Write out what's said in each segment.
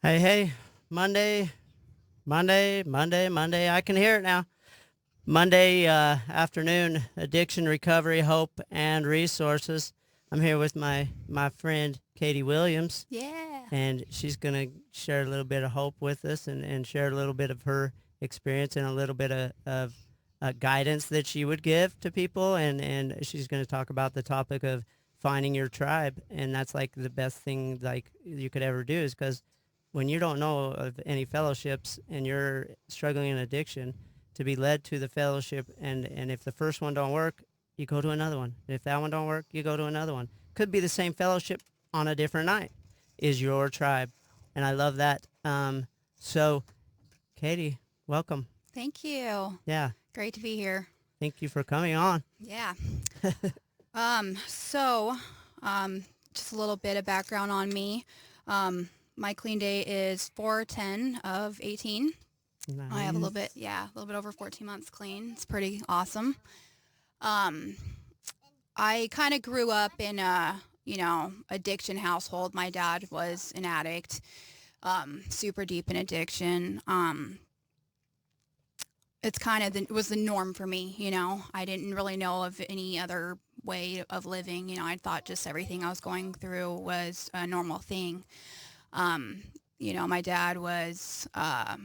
Hey, hey, Monday, Monday. I can hear it now. Monday afternoon, addiction recovery, hope, and resources. I'm here with my friend Katie Williams, Yeah. and she's going to share a little bit of hope with us and share a little bit of her experience and a little bit of guidance that she would give to people. And she's going to talk about the topic of finding your tribe. And that's like the best thing like you could ever do is because when you don't know of any fellowships and you're struggling in addiction, to be led to the fellowship, and if the first one don't work, you go to another one. If that one don't work, you go to another one. Could be the same fellowship on a different night. Is your tribe, and I love that. So, Katie, welcome. Thank you. Yeah, Great to be here. thank you for coming on. Yeah. Um, so, just a little bit of background on me. My clean day is 4/10 of 18. I have a little bit, Nice. yeah, a little bit over 14 months clean. It's pretty awesome. Um, I kind of grew up in a, addiction household. My dad was an addict, super deep in addiction. It's kind of it was the norm for me. I didn't really know of any other way of living. I thought just everything I was going through was a normal thing. My dad was, I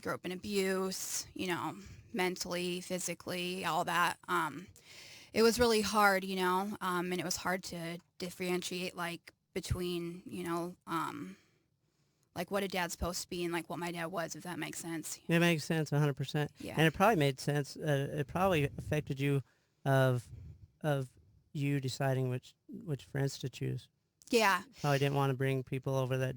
grew up in abuse, mentally, physically, all that. It was really hard, and it was hard to differentiate like between, like what a dad's supposed to be and like what my dad was, if that makes sense. It makes sense, 100%, Yeah. and it probably made sense. It probably affected you, of of you deciding which friends to choose. Yeah. Probably didn't want to bring people over that,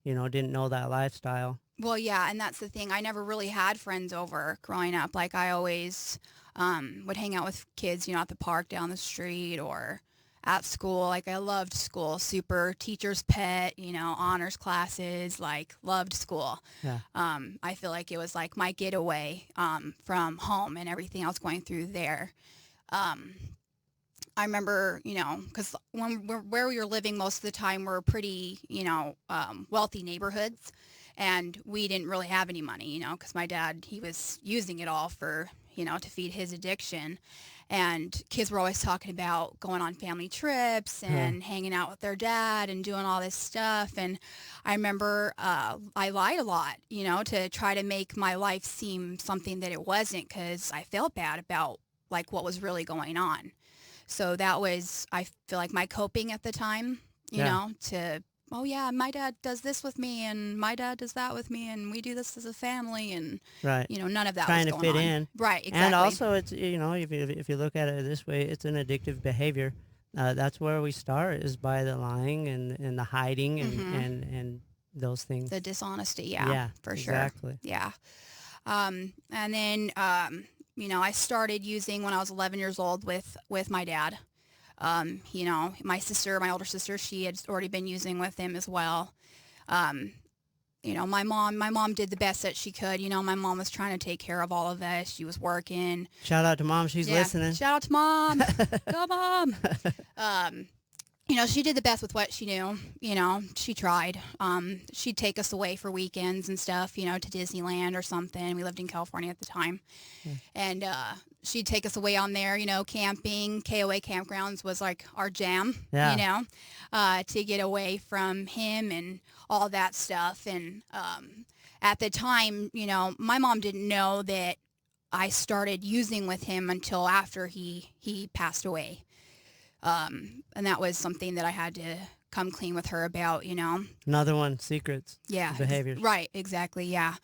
didn't know that lifestyle. Well, yeah, and that's the thing. I never really had friends over growing up. Like I always would hang out with kids, at the park down the street or at school. Like I loved school, super teacher's pet, honors classes, like loved school. Yeah. I feel like it was like my getaway from home and everything I was going through there. Um, I remember, because where we were living most of the time were pretty, wealthy neighborhoods, and we didn't really have any money, because my dad, he was using it all for, to feed his addiction. And kids were always talking about going on family trips Huh. and hanging out with their dad and doing all this stuff. And I remember I lied a lot, to try to make my life seem something that it wasn't, because I felt bad about like what was really going on. So that was, I feel like my coping at the time, Yeah. oh yeah, my dad does this with me and my dad does that with me and we do this as a family and, Right. none of that was Trying to going fit on. in. Right, And exactly. also, it's, if you look at it this way, it's an addictive behavior. That's where we start is by the lying and the hiding Mm-hmm. and those The things. dishonesty, yeah, Yeah, for sure. exactly. Yeah. And then, I started using when I was 11 years old with my dad. My older sister, she had already been using with him as well. Um, my mom did the best that she could. My mom was trying to take care of all of us. She was working. Shout out to mom. She's Yeah. listening. Shout out to mom. Go mom. Um, she did the best with what she knew. She tried. She'd take us away for weekends and stuff, to Disneyland or something. We lived in California at the time. Yeah. And she'd take us away on there, camping. KOA campgrounds was like our jam, Yeah. to get away from him and all that stuff. And at the time, my mom didn't know that I started using with him until after he passed away. And that was something that I had to come clean with her about. Another one, secrets, Yeah, behaviors. right, exactly, yeah.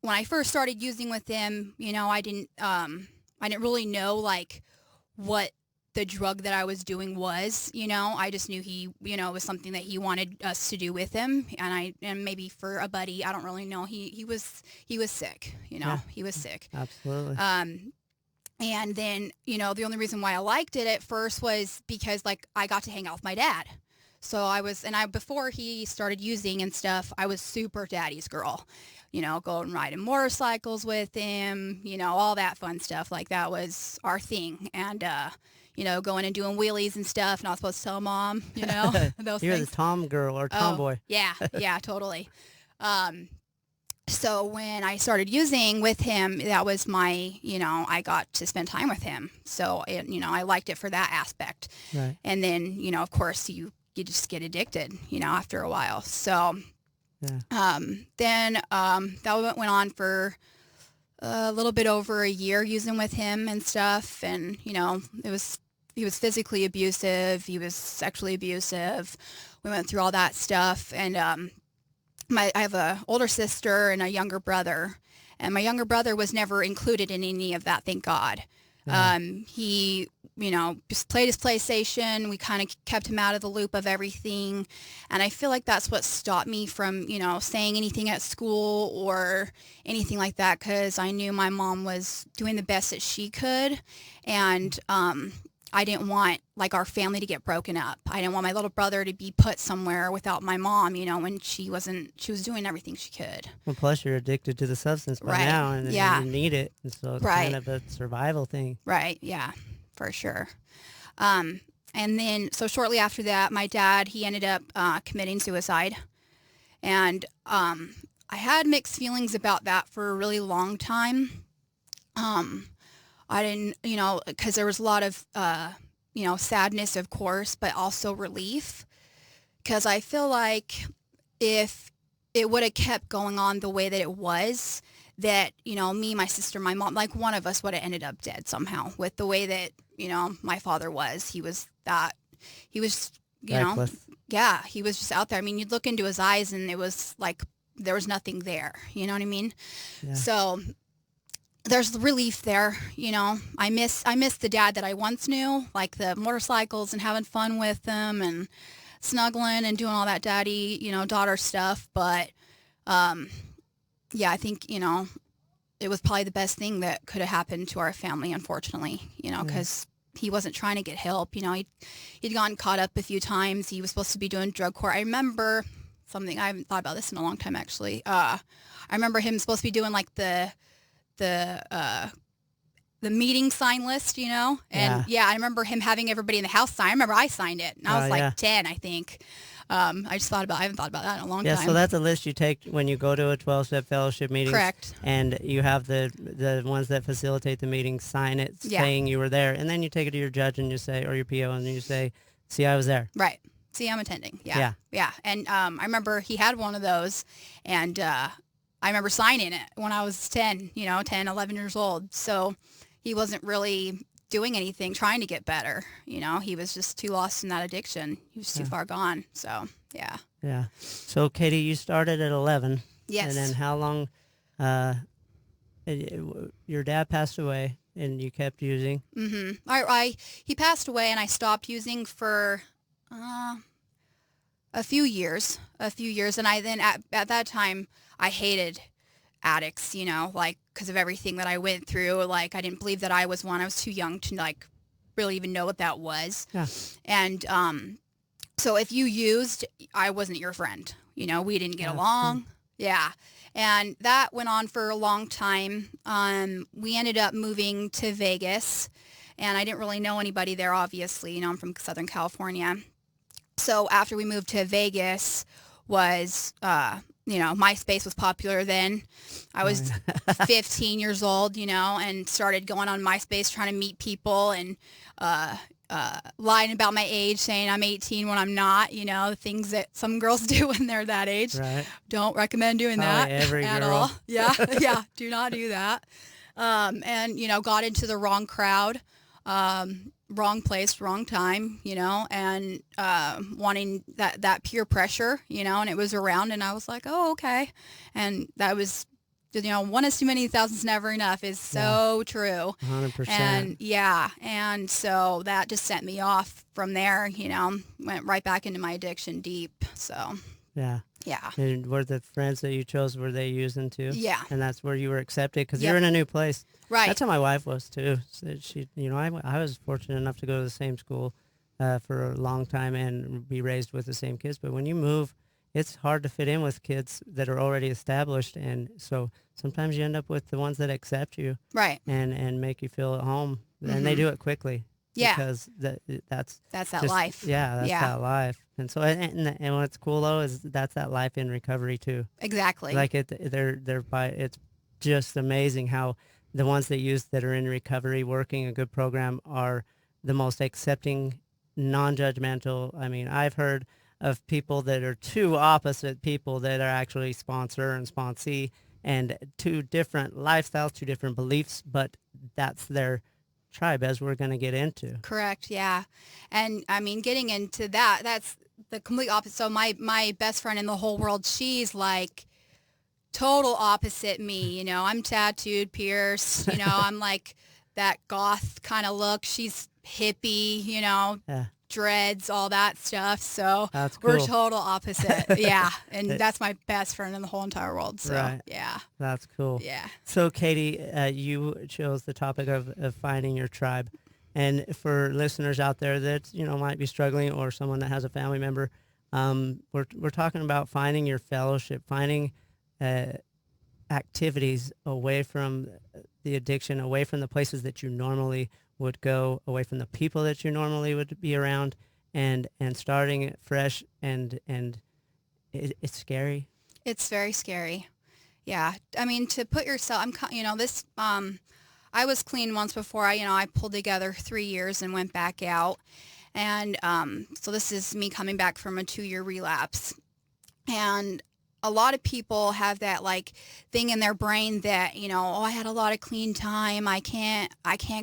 When I first started using with him, I didn't really know like what the drug that I was doing was. I just knew it was something that he wanted us to do with him, and maybe for a buddy, I don't really know. He was sick, Yeah, he was sick. absolutely. And then, the only reason why I liked it at first was because like I got to hang out with my dad. So before he started using and stuff, I was super daddy's girl, going riding motorcycles with him, all that fun stuff. Like that was our thing. And, going and doing wheelies and stuff, not supposed to tell mom, those You're the things. Tom girl or Oh, tomboy. yeah, yeah, totally. So when I started using with him, that was I got to spend time with him. So, I liked it for that aspect. Right. And then, of course, you just get addicted, after a while. So Yeah. then that went on for a little bit over a year using with him and stuff. And, he was physically abusive. He was sexually abusive. We went through all that stuff. And I have a older sister and a younger brother. And my younger brother was never included in any of that, thank God. Yeah. He, just played his PlayStation. We kind of kept him out of the loop of everything. And I feel like that's what stopped me from, saying anything at school or anything like that, because I knew my mom was doing the best that she could. And I didn't want, like, our family to get broken up. I didn't want my little brother to be put somewhere without my mom, when she was doing everything she could. Well, plus you're addicted to the substance by Right. now, and Yeah. you need it. And so it's Right. kind of a survival thing. Right. Yeah, for sure. And then, so shortly after that, my dad, he ended up committing suicide. And I had mixed feelings about that for a really long time. I didn't, because there was a lot of, sadness, of course, but also relief. Because I feel like if it would have kept going on the way that it was, that, me, my sister, my mom, like one of us would have ended up dead somehow with the way that, my father was. He was, Reckless. yeah, he was just out there. I mean, you'd look into his eyes and it was like there was nothing there. You know what I mean? Yeah. So there's relief there. I miss the dad that I once knew, like the motorcycles and having fun with them and snuggling and doing all that daddy, daughter stuff. But yeah, I think, it was probably the best thing that could have happened to our family, unfortunately, because he wasn't trying to get help. He'd gotten caught up a few times. He was supposed to be doing drug court. I remember something, I haven't thought about this in a long time, actually. I remember him supposed to be doing like the meeting sign list, and I remember him having everybody in the house sign. I remember I signed it, and I was like 10, I think. I haven't thought about that in a long time. Yeah, so that's a list you take when you go to a 12-step fellowship meeting. Correct. And you have the ones that facilitate the meeting sign it saying you were there. And then you take it to your judge and you say, or your PO, and you say, see, I was there. Right. See, I'm attending. Yeah. And I remember he had one of those, and I remember signing it when I was 10, 10, 11 years old. So he wasn't really doing anything, trying to get better. He was just too lost in that addiction. He was too far gone. So, yeah. Yeah. So, Katie, you started at 11. Yes. And then how long, your dad passed away and you kept using? Mm-hmm. He passed away and I stopped using for a few years. And I then, at that time, I hated addicts, like, because of everything that I went through. Like, I didn't believe that I was one. I was too young to, like, really even know what that was. Yeah. And so if you used, I wasn't your friend. We didn't get along. Yeah. And that went on for a long time. We ended up moving to Vegas, and I didn't really know anybody there, obviously. I'm from Southern California. So after we moved to Vegas was, MySpace was popular then. I was 15 years old, and started going on MySpace trying to meet people and lying about my age, saying I'm 18 when I'm not, things that some girls do when they're that age. Right. Don't recommend doing Probably that every at girl. all. Yeah, yeah, do not do that. And, got into the wrong crowd. Wrong place, wrong time, and wanting that peer pressure, and it was around, and I was like, oh, okay. And that was, one is too many, thousands never enough is so true. 100%. And so that just sent me off from there, went right back into my addiction deep. So, yeah. yeah. And were the friends that you chose, were they using too? Yeah. And that's where you were accepted because Yep. you're in a new place. Right. That's how my wife was too. So she, I was fortunate enough to go to the same school for a long time and be raised with the same kids. But when you move, it's hard to fit in with kids that are already established. And so sometimes you end up with the ones that accept you Right. and make you feel at home. And they do it quickly. Yeah. because that's That's that just, life. yeah, that's Yeah. that life. And so, and what's cool though is that's that life in recovery too. Exactly. Like they're by, it's just amazing how the ones that are in recovery working a good program are the most accepting, non-judgmental. I mean, I've heard of people that are two opposite people that are actually sponsor and sponsee, and two different lifestyles, two different beliefs, but that's their tribe, as we're going to get into. Correct. Yeah. And I mean, getting into that, that's the complete opposite. So my best friend in the whole world, she's like total opposite me. You know, I'm tattooed, pierced, you know, I'm like that goth kind of look. She's hippie, you know, Yeah, dreads, all that stuff. So that's we're cool. total opposite. Yeah. And That- that's my best friend in the whole entire world. So Right. yeah. That's cool. Yeah. So, Katie, you chose the topic of finding your tribe. And for listeners out there that, might be struggling, or someone that has a family member, we're talking about finding your fellowship, finding uh, activities away from the addiction, away from the places that you normally would go, away from the people that you normally would be around, and starting it fresh. And it's scary. It's very scary. Yeah. I mean, to put yourself, this, I was clean once before I pulled together 3 years and went back out. And so this is me coming back from a 2-year relapse. And a lot of people have that like thing in their brain that, oh, I had a lot of clean time. I can't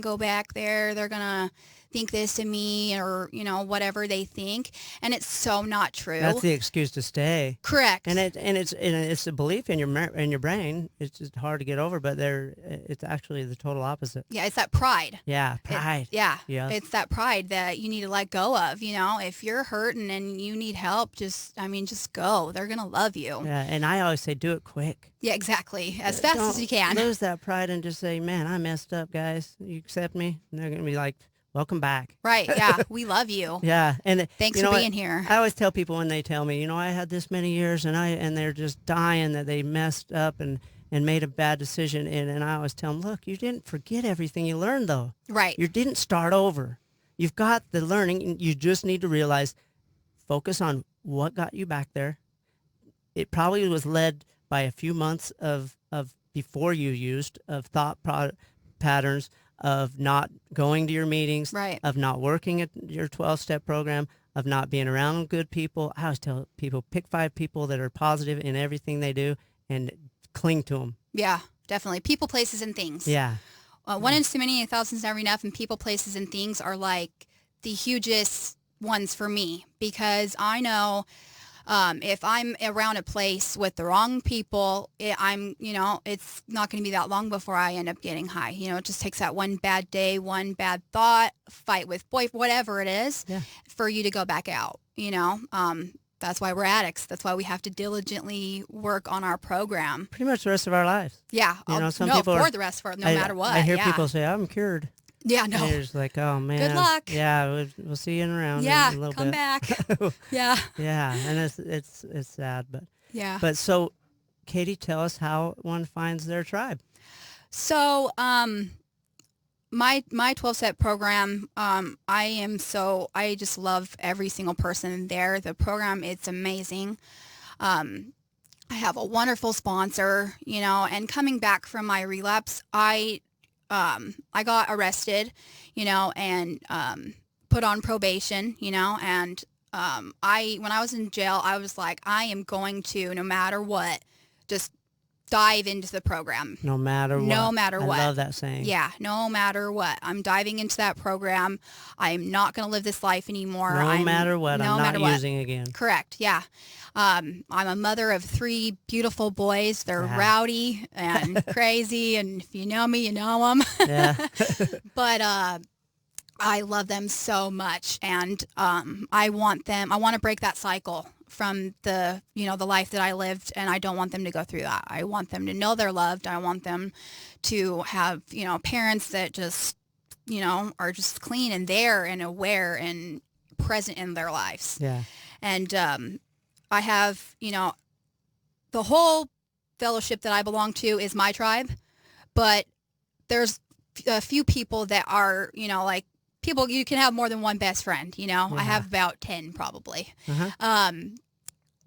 go back there. They're going to think this of me, or, whatever they think. And it's so not true. That's the excuse to stay. Correct. And it's a belief in your brain. It's just hard to get over, but it's actually the total opposite. Yeah, it's that pride. Yeah, pride. Yeah. Yes. It's that pride that you need to let go of, If you're hurting and you need help, just go. They're going to love you. Yeah, and I always say do it quick. Yeah, exactly. As fast as Don't you can. lose that pride and just say, man, I messed up, guys. You accept me? And they're going to be like, welcome back. Right. Yeah. We love you. Yeah. And Thanks you for know being what? here. I always tell people when they tell me, I had this many years, and they're just dying that they messed up and made a bad decision. And I always tell them, look, you didn't forget everything you learned, though. Right. You didn't start over. You've got the learning. You just need to realize, focus on what got you back there. It probably was led by a few months of before you used, of thought patterns, of not going to your meetings, Right. of not working at your 12-step program, of not being around good people. I always tell people, pick 5 people that are positive in everything they do and cling to them. Yeah, definitely. People, places, and things. Yeah. One is too many, 1,000's never enough, and people, places, and things are like the hugest ones for me, because I know if I'm around a place with the wrong people, it's not going to be that long before I end up getting high. It just takes that one bad day, one bad thought, fight with whatever it is, Yeah. for you to go back out. That's why we're addicts. That's why we have to diligently work on our program. Pretty much the rest of our lives. Yeah. Some people for are, the rest, no matter what. I hear yeah. people say, I'm cured. Yeah, And no. they're just like, oh, man. Good luck. Yeah, we'll see you in around Yeah, in a little come bit. back. Yeah. Yeah, and it's sad, but Yeah. But so, Katie, tell us how one finds their tribe. So, my 12-step program, I just love every single person there. The program, it's amazing. I have a wonderful sponsor, and coming back from my relapse, I got arrested, and put on probation, and when I was in jail, I was like, I am going to, no matter what, just dive into the program. No matter what. No matter what. I love that saying. Yeah, no matter what. I'm diving into that program. I'm not going to live this life anymore. No matter what, no I'm matter not what. using again. Correct, yeah. I'm a mother of 3 beautiful boys. They're Yeah. rowdy and crazy, and if you know me, you know them. Yeah. But I love them so much, and I want to break that cycle from the life that I lived, and I don't want them to go through that. I want them to know they're loved. I want them to have, parents that just, are just clean and there and aware and present in their lives. Yeah. And I have, the whole fellowship that I belong to is my tribe, but there's a few people that are, like people, you can have more than one best friend, you know. Yeah. I have about 10 probably. Uh-huh.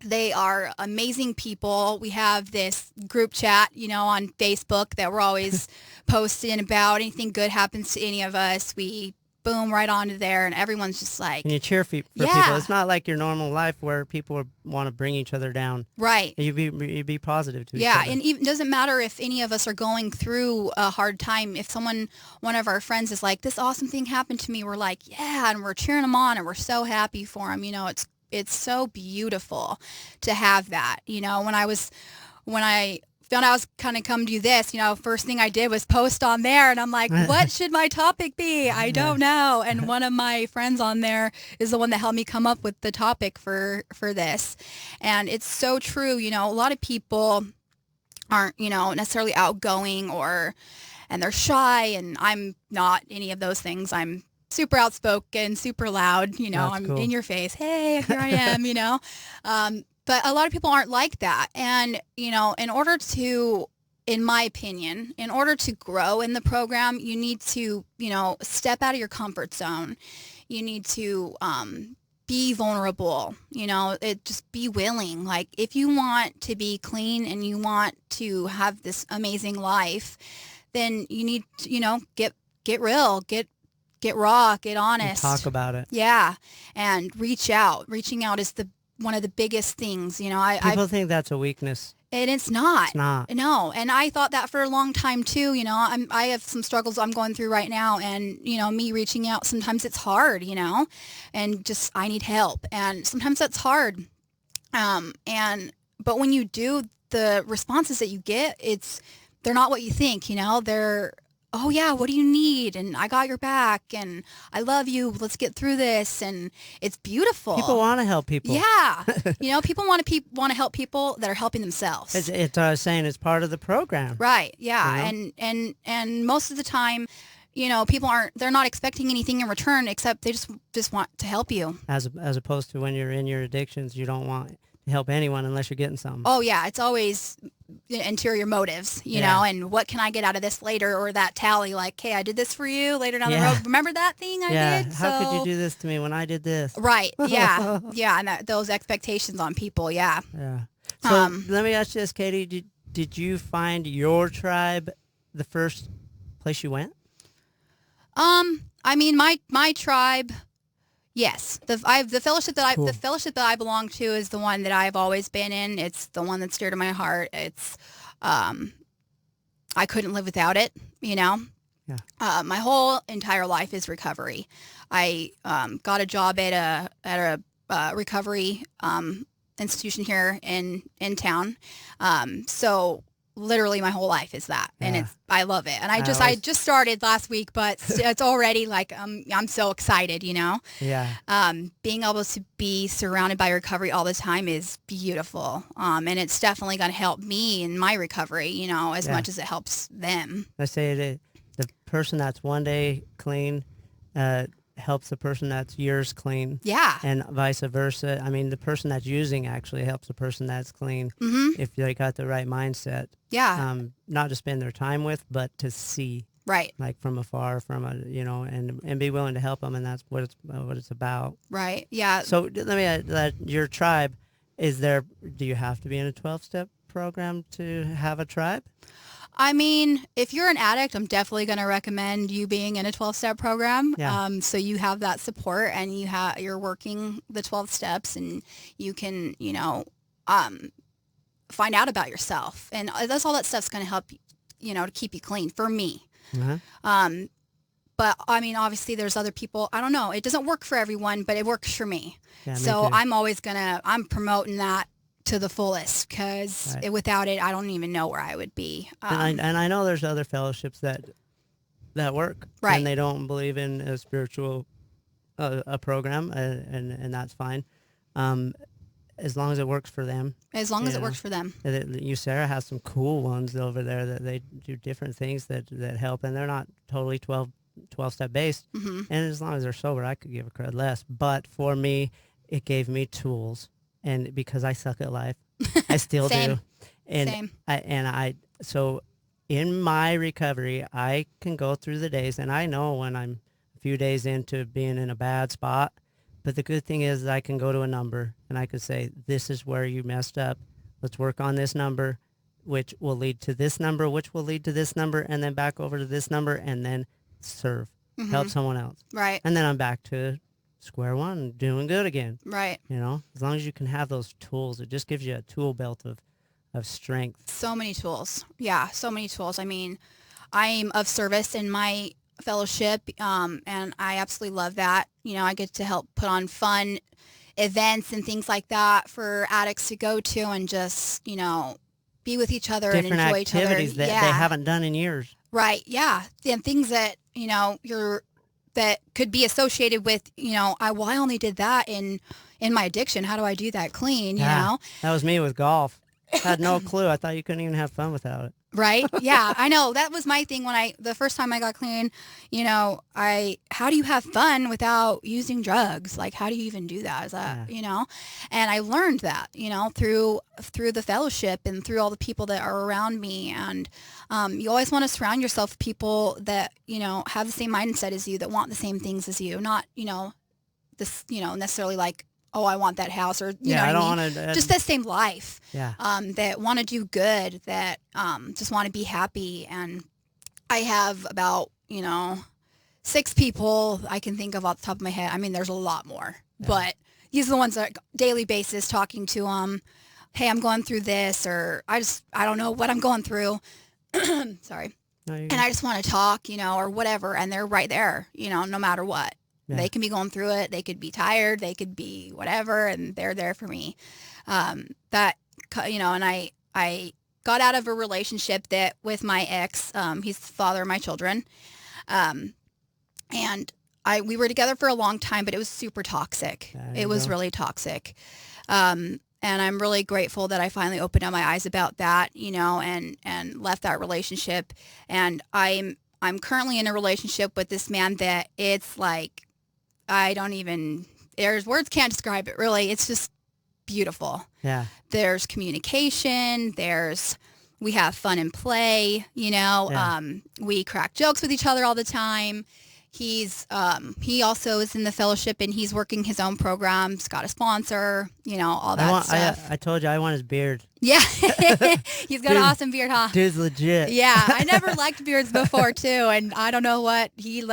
They are amazing people. We have this group chat, you know, on Facebook that we're always posting about. Anything good happens to any of us, we boom right onto there, and everyone's just like, And you cheer for people. yeah, It's not like your normal life where people want to bring each other down. right. You be positive to each Yeah, other. and even doesn't matter if any of us are going through a hard time. If one of our friends is like, this awesome thing happened to me, we're like, yeah, and we're cheering them on, and we're so happy for them. You know, it's so beautiful to have that. You know, when I found out I was kind of come to do this, you know, first thing I did was post on there, and I'm like, what should my topic be? I don't know. And one of my friends on there is the one that helped me come up with the topic for this. And it's so true. You know, a lot of people aren't, you know, necessarily outgoing and they're shy, and I'm not any of those things. I'm super outspoken, super loud, you know, That's I'm cool. in your face. Hey, here I am, you know. But a lot of people aren't like that. And, you know, in my opinion, in order to grow in the program, you need to, you know, step out of your comfort zone. You need to be vulnerable, you know, just be willing. Like, if you want to be clean and you want to have this amazing life, then you need to, you know, get real, get raw, get honest. And talk about it. Yeah. And reach out. Reaching out is one of the biggest things, you know. People think that's a weakness. And it's not. It's not. No. And I thought that for a long time too. You know, I have some struggles I'm going through right now, and, you know, me reaching out, sometimes it's hard, you know, and just, I need help. And sometimes that's hard. But when you do, the responses that you get, they're not what you think, you know. They're, oh yeah, what do you need? And I got your back, and I love you. Let's get through this. And it's beautiful. People want to help people. Yeah. You know, people want to help people that are helping themselves. It's saying it's part of the program. Right. Yeah. You know? And most of the time, you know, they're not expecting anything in return, except they just want to help you. As opposed to when you're in your addictions, you don't want to help anyone unless you're getting something. Oh yeah, it's always interior motives, you know, and what can I get out of this later, or that tally, like, hey, I did this for you later down the road. Remember that thing I did? How could you do this to me when I did this? Right. Yeah. Yeah. And those expectations on people. Yeah. Yeah. So let me ask you this, Katie. Did you find your tribe the first place you went? I mean, my tribe. Yes, the fellowship that I belong to is the one that I've always been in. It's the one that's dear to my heart. It's, I couldn't live without it. You know, my whole entire life is recovery. I got a job at a recovery institution here in town. So literally my whole life is that, and I love it. And I just started last week, but it's already like I'm so excited, you know. Yeah. Being able to be surrounded by recovery all the time is beautiful, and it's definitely going to help me in my recovery, you know, as much as it helps them. I say the person that's one day clean helps the person that's years clean. Yeah. And vice versa. I mean, the person that's using actually helps the person that's clean if they got the right mindset. Yeah. Not to spend their time with, but to see. Right. Like from afar, you know, and be willing to help them, and that's what it's about. Right. Yeah. So let me add, your tribe, do you have to be in a 12-step program to have a tribe? I mean, if you're an addict, I'm definitely going to recommend you being in a 12-step program. Yeah. So you have that support, and you're working the 12 steps, and you can, you know, find out about yourself. And that's all that stuff's going to help, you know, to keep you clean for me. Uh-huh. But I mean, obviously there's other people, I don't know, it doesn't work for everyone, but it works for me. Yeah, so me too. I'm promoting that to the fullest, because without it, I don't even know where I would be. And I know there's other fellowships that work, right? And they don't believe in a spiritual a program, and that's fine, as long as it works for them. As long as it works for them. Sarah has some cool ones over there that they do different things that help, and they're not totally 12-step based. Mm-hmm. And as long as they're sober, I could give a crud less. But for me, it gave me tools. And because I suck at life, I still do. And Same. So in my recovery, I can go through the days, and I know when I'm few days into being in a bad spot. But the good thing is I can go to a number and I could say, this is where you messed up. Let's work on this number, which will lead to this number, which will lead to this number, and then back over to this number, and then serve, help someone else. Right. And then I'm back to square one, doing good again. Right. You know, as long as you can have those tools, it just gives you a tool belt of strength. So many tools. Yeah, so many tools. I mean, I'm of service in my fellowship, and I absolutely love that. You know, I get to help put on fun events and things like that for addicts to go to and just, you know, be with each other and Different enjoy each other. activities that they haven't done in years. Right. Yeah. And things that, you know, that could be associated with, you know, I only did that in my addiction. How do I do that clean? You know? That was me with golf. I had no clue. I thought you couldn't even have fun without it. Right. Yeah, I know. That was my thing when the first time I got clean, you know, how do you have fun without using drugs? Like, how do you even do that? Is that, you know, and I learned that, you know, through the fellowship and through all the people that are around me. And you always want to surround yourself with people that, you know, have the same mindset as you, that want the same things as you, not, you know, this, you know, necessarily like, oh, I want that house, or you know I what don't I mean? want to. Just that same life. Yeah. That want to do good, that just want to be happy. And I have about, you know, 6 people I can think of off the top of my head. I mean, there's a lot more, but these are the ones that daily basis talking to them. Hey, I'm going through this, or I don't know what I'm going through. Sorry. No, and I just want to talk, you know, or whatever. And they're right there, you know, no matter what. Yeah. They can be going through it. They could be tired. They could be whatever, and they're there for me. That, you know, and I got out of a relationship that with my ex. He's the father of my children, and we were together for a long time, but it was super toxic. It was really toxic. And I'm really grateful that I finally opened up my eyes about that, you know, and left that relationship. And I'm currently in a relationship with this man that it's like, there's words can't describe it really. It's just beautiful. Yeah. There's communication. We have fun and play, you know. Yeah. We crack jokes with each other all the time. He also is in the fellowship, and he's working his own programs, got a sponsor, you know, all that stuff. I told you I want his beard. Yeah. He's got an awesome beard, huh? Dude's legit. Yeah. I never liked beards before, too. And I don't know what he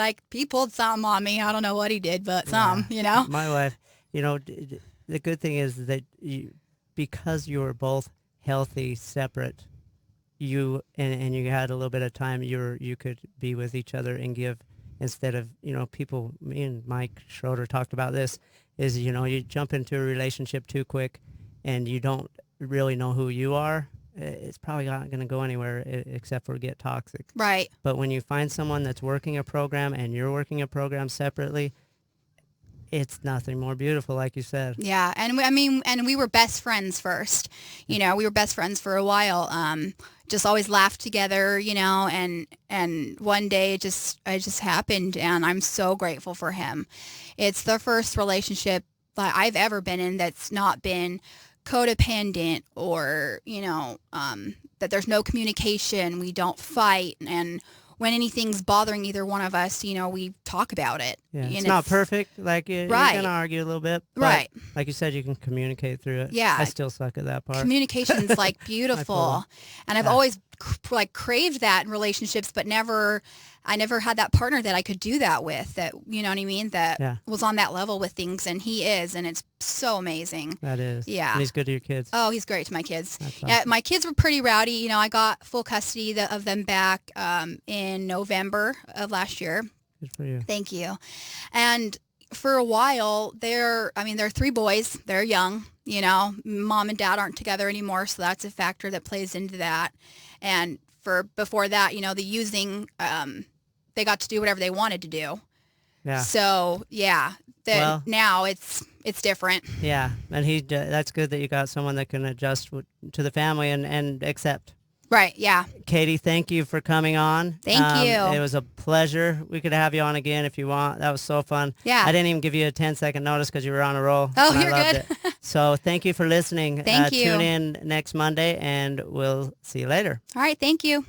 pulled something on me. I don't know what he did, but you know. My wife, you know, the good thing is that because you were both healthy, separate, you had a little bit of time, you could be with each other and give. Instead of, you know, me and Mike Schroeder talked about this, is, you know, you jump into a relationship too quick and you don't really know who you are, it's probably not going to go anywhere except for get toxic. Right. But when you find someone that's working a program and you're working a program separately, it's nothing more beautiful, like you said. Yeah, and we were best friends first. You know, we were best friends for a while. Just always laughed together, you know, and one day it just happened, and I'm so grateful for him. It's the first relationship that I've ever been in that's not been codependent, or, you know, that there's no communication, we don't fight, and when anything's bothering either one of us, you know, we talk about it. Yeah, it's not perfect. Like, you're going to argue a little bit. But right. Like you said, you can communicate through it. Yeah. I still suck at that part. Communication's, like, beautiful. And I've always, craved that in relationships, but I never had that partner that I could do that with, that, you know what I mean, that was on that level with things, and he is, and it's so amazing. That is. Yeah. And he's good to your kids. Oh, he's great to my kids. That's awesome. Yeah, my kids were pretty rowdy. You know, I got full custody of them back in November of last year. Good for you. Thank you. And for a while, they're 3 boys. They're young. You know, mom and dad aren't together anymore, so that's a factor that plays into that. And before that, you know, the using, they got to do whatever they wanted to do. Yeah. So yeah, now it's different. Yeah, and that's good that you got someone that can adjust to the family and accept. Right. Yeah. Katie, thank you for coming on. Thank you. It was a pleasure. We could have you on again if you want. That was so fun. Yeah. I didn't even give you a 10-second notice because you were on a roll. Oh, you're good. So thank you for listening. Thank you. Tune in next Monday, and we'll see you later. All right. Thank you.